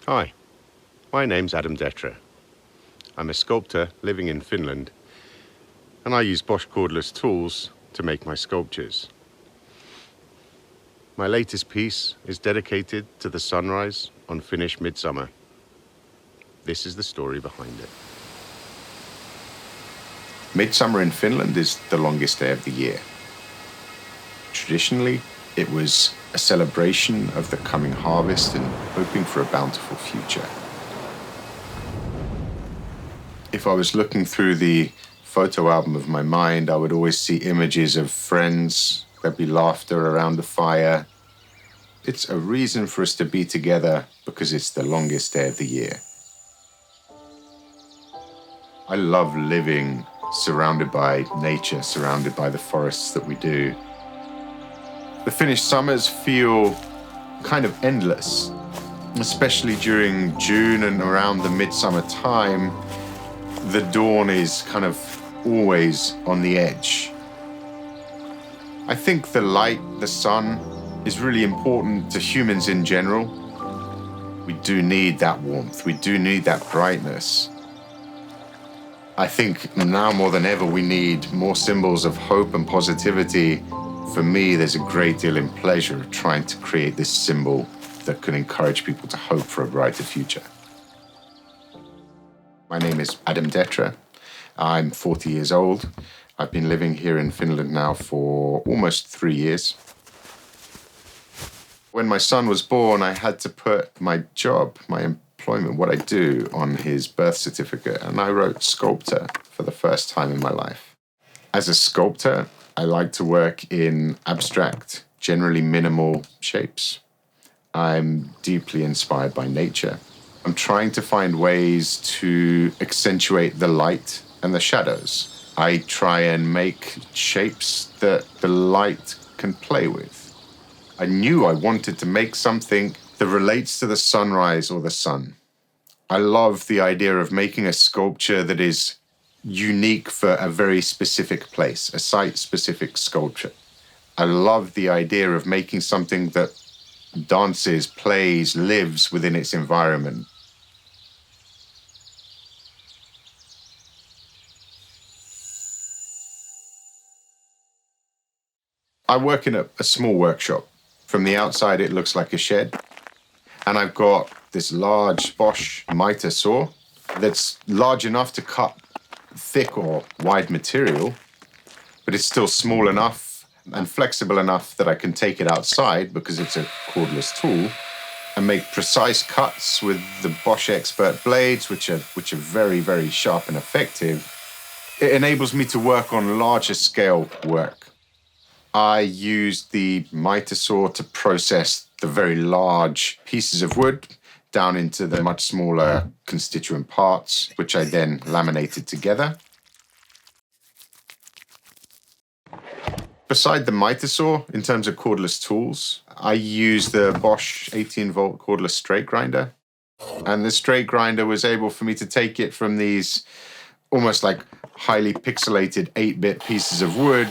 Hi, my name's Adam Detre. I'm a sculptor living in Finland, and I use Bosch cordless tools to make my sculptures. My latest piece is dedicated to the sunrise on Finnish Midsummer. This is the story behind it. Midsummer in Finland is the longest day of the year. Traditionally, it was a celebration of the coming harvest and hoping for a bountiful future. If I was looking through the photo album of my mind, I would always see images of friends. There'd be laughter around the fire. It's a reason for us to be together because it's the longest day of the year. I love living surrounded by nature, surrounded by the forests that we do. The Finnish summers feel kind of endless, especially during June and around the midsummer time. The dawn is kind of always on the edge. I think the light, the sun, is really important to humans in general. We do need that warmth, we do need that brightness. I think now more than ever we need more symbols of hope and positivity. For me, there's a great deal in pleasure of trying to create this symbol that can encourage people to hope for a brighter future. My name is Adam Detre. I'm 40 years old. I've been living here in Finland now for almost 3 years. When my son was born, I had to put my job, my employment, what I do, on his birth certificate, and I wrote sculptor for the first time in my life. As a sculptor, I like to work in abstract, generally minimal shapes. I'm deeply inspired by nature. I'm trying to find ways to accentuate the light and the shadows. I try and make shapes that the light can play with. I knew I wanted to make something that relates to the sunrise or the sun. I love the idea of making a sculpture that is unique for a very specific place, a site-specific sculpture. I love the idea of making something that dances, plays, lives within its environment. I work in a small workshop. From the outside, it looks like a shed. And I've got this large Bosch miter saw that's large enough to cut thick or wide material, but it's still small enough and flexible enough that I can take it outside because it's a cordless tool and make precise cuts with the Bosch Expert blades, which are very, very sharp and effective. It enables me to work on larger scale work. I use the miter saw to process the very large pieces of wood down into the much smaller constituent parts, which I then laminated together. Beside the miter saw, in terms of cordless tools, I use the Bosch 18-volt cordless straight grinder. And the straight grinder was able for me to take it from these almost like highly pixelated 8-bit pieces of wood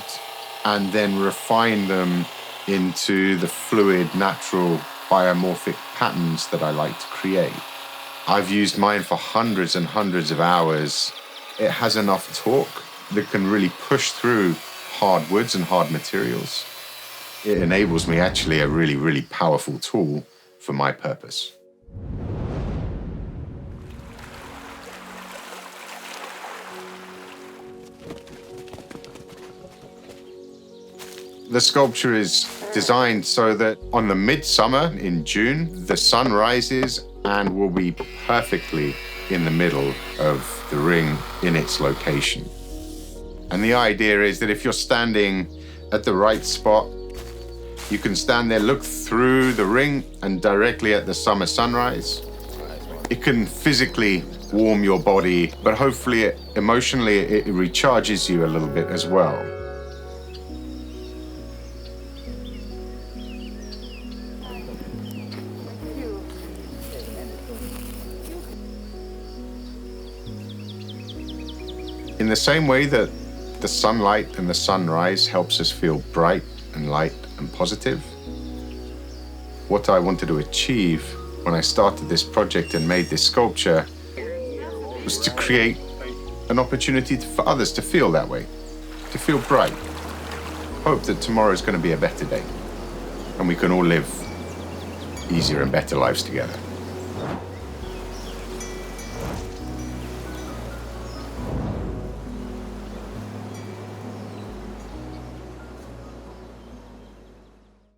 and then refine them into the fluid, natural, biomorphic patterns that I like to create. I've used mine for hundreds and hundreds of hours. It has enough torque that can really push through hard woods and hard materials. It enables me actually a really, really powerful tool for my purpose. The sculpture is designed so that on the midsummer in June, the sun rises and will be perfectly in the middle of the ring in its location. And the idea is that if you're standing at the right spot, you can stand there, look through the ring and directly at the summer sunrise. It can physically warm your body, but hopefully emotionally it recharges you a little bit as well. In the same way that the sunlight and the sunrise helps us feel bright and light and positive, what I wanted to achieve when I started this project and made this sculpture was to create an opportunity for others to feel that way, to feel bright. Hope that tomorrow is going to be a better day and we can all live easier and better lives together.